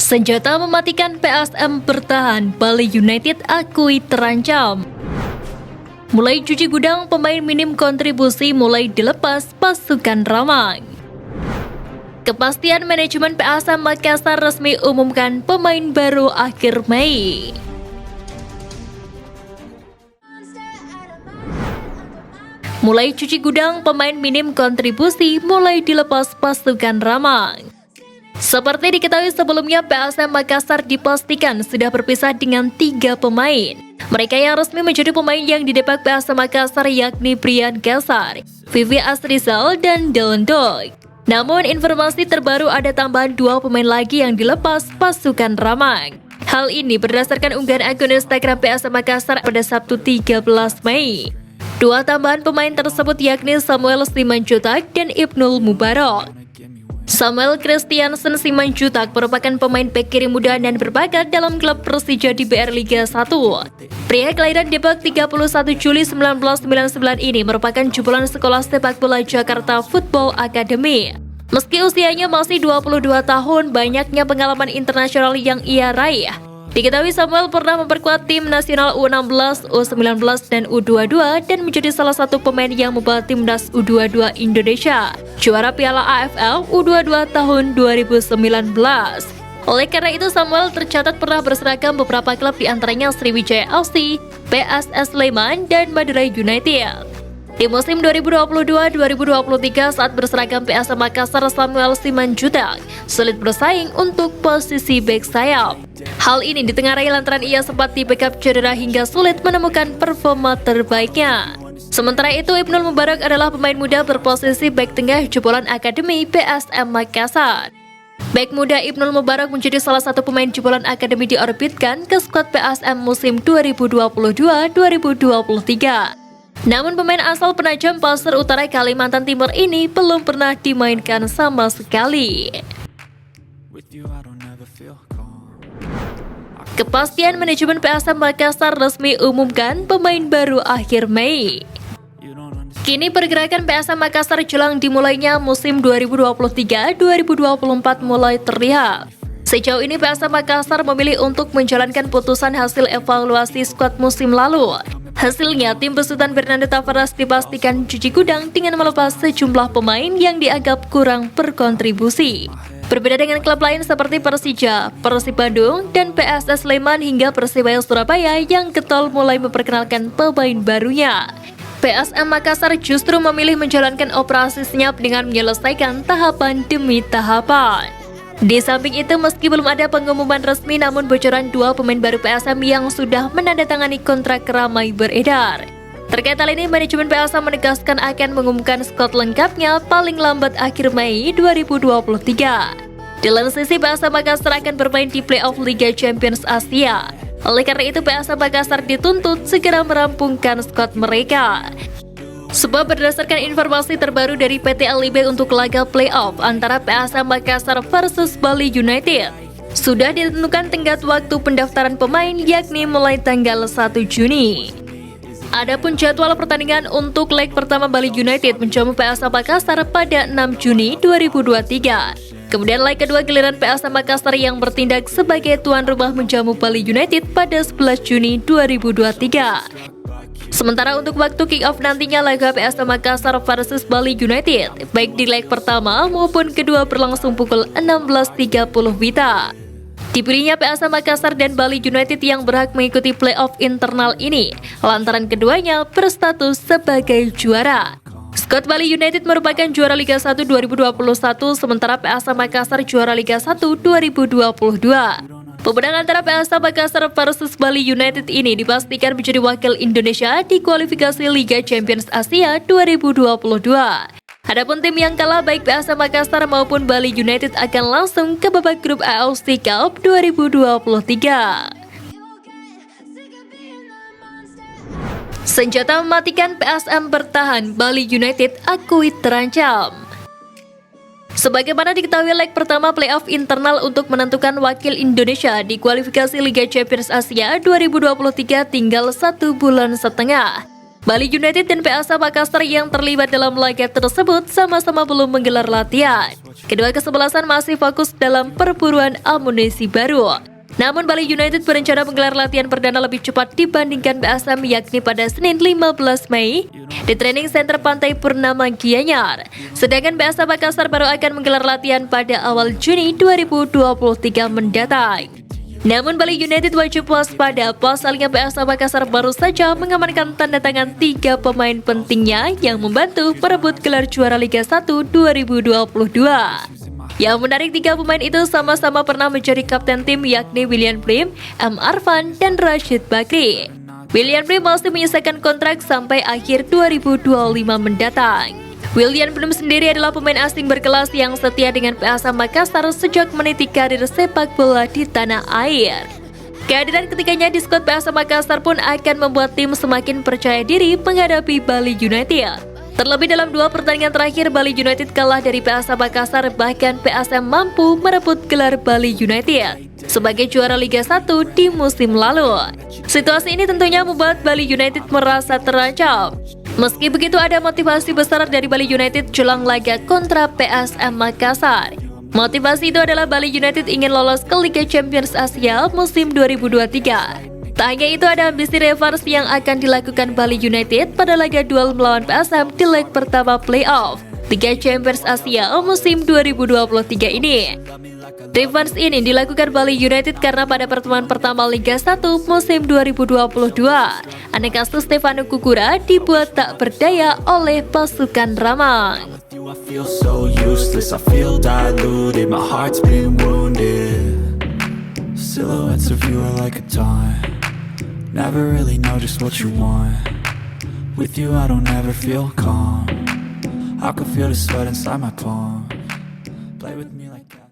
Senjata mematikan PSM bertahan, Bali United akui terancam. Mulai cuci gudang, pemain minim kontribusi mulai dilepas pasukan Ramang. Kepastian manajemen PSM Makassar resmi umumkan pemain baru akhir Mei. Mulai cuci gudang, pemain minim kontribusi mulai dilepas pasukan Ramang. Seperti diketahui sebelumnya, PSM Makassar dipastikan sudah berpisah dengan 3 pemain. Mereka yang resmi menjadi pemain yang didepak PSM Makassar yakni Brian Gasar, Vivi Asrizal, dan Dylan Dog. Namun informasi terbaru ada tambahan 2 pemain lagi yang dilepas pasukan Ramang. Hal ini berdasarkan unggahan akun Instagram PSM Makassar pada Sabtu 13 Mei. 2 tambahan pemain tersebut yakni Samuel Simanjuntak dan Ibnul Mubarak. Samuel Christiansen Simanjuntak merupakan pemain bek kiri muda dan berbakat dalam klub Persija di BR Liga 1. Pria kelahiran Depok 31 Juli 1999 ini merupakan jebolan sekolah sepak bola Jakarta Football Academy. Meski usianya masih 22 tahun, banyaknya pengalaman internasional yang ia raih. Diketahui Samuel pernah memperkuat tim nasional U16, U19, dan U22 dan menjadi salah satu pemain yang membawa timnas U22 Indonesia juara Piala AFL U22 tahun 2019. Oleh karena itu, Samuel tercatat pernah berseragam beberapa klub di antaranya Sriwijaya FC, PSS Sleman, dan Madura United. Di musim 2022-2023 saat berseragam PSM Makassar, Samuel Simanjuntak sulit bersaing untuk posisi bek sayap. Hal ini ditengarai lantaran ia sempat di-backup cedera hingga sulit menemukan performa terbaiknya. Sementara itu, Ibnul Mubarak adalah pemain muda berposisi bek tengah jebolan Akademi PSM Makassar. Bek muda Ibnul Mubarak menjadi salah satu pemain jebolan Akademi diorbitkan ke skuad PSM musim 2022-2023. Namun pemain asal Penajam Pasir Utara Kalimantan Timur ini belum pernah dimainkan sama sekali. Kepastian manajemen PSM Makassar resmi umumkan pemain baru akhir Mei. Kini pergerakan PSM Makassar jelang dimulainya musim 2023-2024 mulai terlihat. Sejauh ini PSM Makassar memilih untuk menjalankan putusan hasil evaluasi skuad musim lalu. Hasilnya, tim besutan Fernando Tavares dipastikan cuci gudang dengan melepas sejumlah pemain yang dianggap kurang berkontribusi. Berbeda dengan klub lain seperti Persija, Persib Bandung, dan PSS Sleman hingga Persibaya Surabaya yang getol mulai memperkenalkan pemain barunya. PSM Makassar justru memilih menjalankan operasi senyap dengan menyelesaikan tahapan demi tahapan. Di samping itu, meski belum ada pengumuman resmi, namun bocoran 2 pemain baru PSM yang sudah menandatangani kontrak ramai beredar. Terkait hal ini, manajemen PSM menegaskan akan mengumumkan skuad lengkapnya paling lambat akhir Mei 2023. Di lain sisi, PSM Makassar akan bermain di playoff Liga Champions Asia. Oleh karena itu, PSM Makassar dituntut segera merampungkan skuad mereka. Sebab berdasarkan informasi terbaru dari PT LIB untuk laga playoff antara PSM Makassar versus Bali United, sudah ditentukan tenggat waktu pendaftaran pemain yakni mulai tanggal 1 Juni. Adapun jadwal pertandingan untuk leg pertama Bali United menjamu PSM Makassar pada 6 Juni 2023. Kemudian leg kedua giliran PSM Makassar yang bertindak sebagai tuan rumah menjamu Bali United pada 11 Juni 2023. Sementara untuk waktu kick-off nantinya laga PSM Makassar versus Bali United, baik di leg pertama maupun kedua berlangsung pukul 16.30 WITA. Dipilihnya PSM Makassar dan Bali United yang berhak mengikuti playoff internal ini, lantaran keduanya berstatus sebagai juara. Skuad Bali United merupakan juara Liga 1 2021, sementara PSM Makassar juara Liga 1 2022. Pemenang antara PSM Makassar versus Bali United ini dipastikan menjadi wakil Indonesia di kualifikasi Liga Champions Asia 2022. Adapun tim yang kalah baik PSM Makassar maupun Bali United akan langsung ke babak grup AFC Cup 2023. Senjata mematikan PSM bertahan, Bali United akui terancam. Sebagaimana diketahui, leg pertama playoff internal untuk menentukan wakil Indonesia di kualifikasi Liga Champions Asia 2023 tinggal 1 bulan setengah. Bali United dan PSM Makassar yang terlibat dalam laga tersebut sama-sama belum menggelar latihan. Kedua kesebelasan masih fokus dalam perburuan amunisi baru. Namun Bali United berencana menggelar latihan perdana lebih cepat dibandingkan PSM, yakni pada Senin 15 Mei di Training Center Pantai Purnama Gianyar. Sedangkan PSM Makassar baru akan menggelar latihan pada awal Juni 2023 mendatang. Namun Bali United wajib waspada, pasalnya PSM Makassar baru saja mengamankan tanda tangan 3 pemain pentingnya yang membantu merebut gelar juara Liga 1 2022. Yang menarik, 3 pemain itu sama-sama pernah menjadi kapten tim, yakni William Prim, M. Arfan, dan Rashid Bakri. William Prim masih menyisakan kontrak sampai akhir 2025 mendatang. William Prim sendiri adalah pemain asing berkelas yang setia dengan PSM Makassar sejak meniti karir sepak bola di tanah air. Kehadiran ketiganya di skuad PSM Makassar pun akan membuat tim semakin percaya diri menghadapi Bali United. Terlebih dalam 2 pertandingan terakhir, Bali United kalah dari PSM Makassar, bahkan PSM mampu merebut gelar Bali United sebagai juara Liga 1 di musim lalu. Situasi ini tentunya membuat Bali United merasa terancam. Meski begitu, ada motivasi besar dari Bali United jelang laga kontra PSM Makassar. Motivasi itu adalah Bali United ingin lolos ke Liga Champions Asia musim 2023. Tak hanya itu, ada ambisi revanche yang akan dilakukan Bali United pada laga duel melawan PSM di leg pertama playoff Liga Champions Asia musim 2023 ini. Revanche ini dilakukan Bali United karena pada pertemuan pertama Liga 1 musim 2022, anak asuh Stefano Kukura dibuat tak berdaya oleh pasukan Ramang. I feel so useless, I feel diluted, my heart's been wounded. Silhouettes of you are like a taunt. Never really know just what you want. With you I don't ever feel calm. I can feel the sweat inside my palm. Play with me like that.